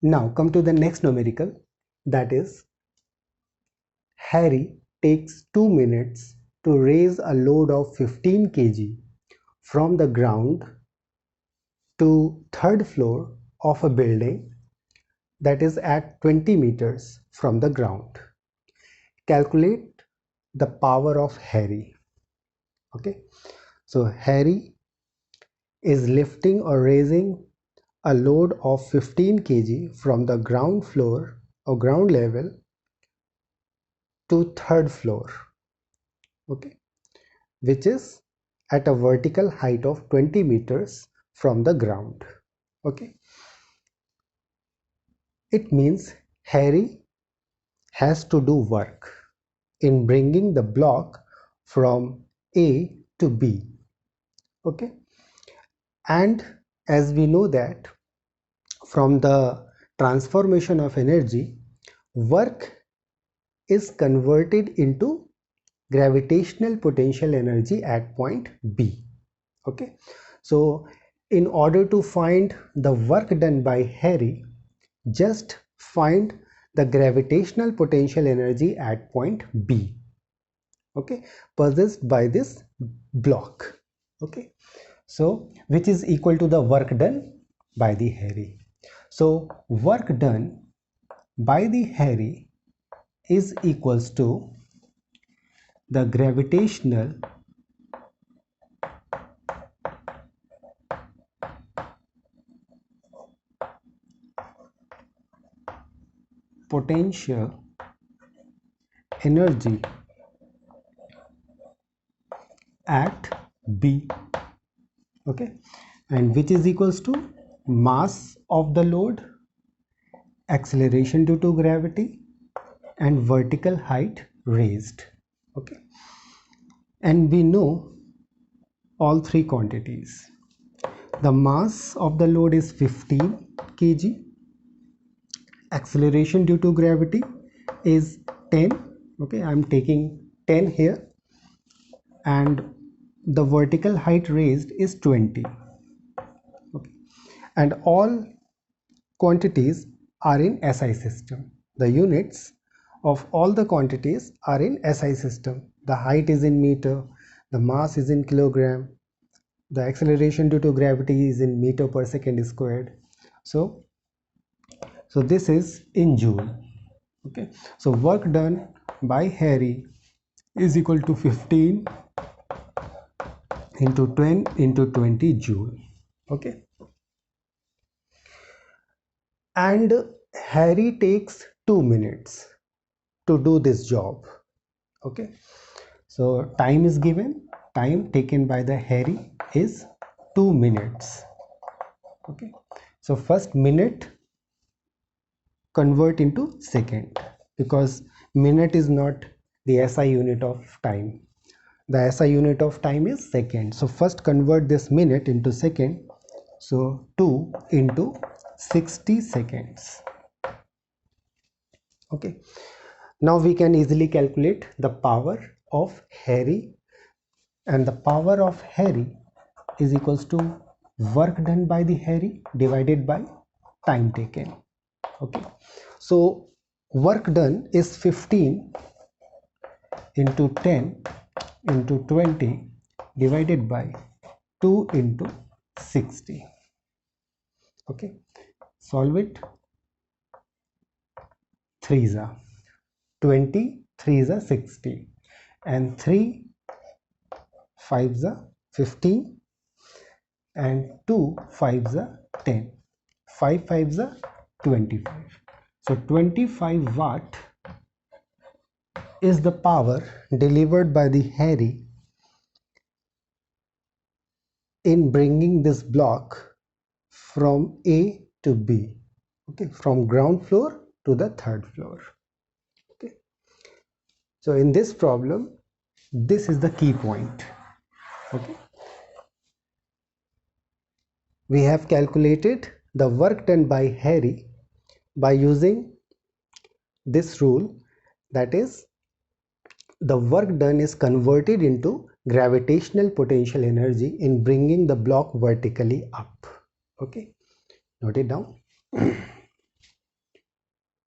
Now come to the next numerical, that is Harry takes 2 minutes to raise a load of 15 kg from the ground to third floor of a building that is at 20 meters from the ground. Calculate the power of Harry. Okay, so Harry is lifting or raising a load of 15 kg from the ground floor or ground level to third floor, okay, which is at a vertical height of 20 meters from the ground. Okay, it means Harry has to do work in bringing the block from A to B. Okay, and as we know that from the transformation of energy, work is converted into gravitational potential energy at point B. Okay, so in order to find the work done by Harry, just find the gravitational potential energy at point B, okay, possessed by this block. Okay, so which is equal to the work done by the Harry. So work done by the Harry is equals to the gravitational potential energy at B, okay, and which is equals to mass of the load, acceleration due to gravity, and vertical height raised. Okay, and we know all three quantities. The mass of the load is 15 kg, acceleration due to gravity is 10, okay, I'm taking 10 here, and the vertical height raised is 20. Okay, and all quantities are in SI system. The units of all the quantities are in SI system. The height is in meter, the mass is in kilogram, the acceleration due to gravity is in meter per second squared. So this is in joule. Okay, so work done by Harry is equal to 15 into 10 into 20 joule. Okay, and Harry takes 2 minutes to do this job. Okay, so time is given, time taken by the Harry is 2 minutes. Okay, so first minute convert into second, because minute is not the SI unit of time. The SI unit of time is second. So first convert this minute into second. So 2 into 60 seconds. Okay, now we can easily calculate the power of Harry, and the power of Harry is equals to work done by the Harry divided by time taken. Okay, so work done is 15 into 10 into 20 divided by 2 into 60. Okay, solve it. 3s are 20, 3s are 60, and 3 5s are 15, and 2 5s are 10, 5 5s are 25. So 25 watt is the power delivered by the Harry in bringing this block from A to B, okay, from ground floor to the third floor. Okay, so in this problem, this is the key point. Okay, we have calculated the work done by Harry by using this rule, that is, the work done is converted into gravitational potential energy in bringing the block vertically up. Okay, note it down.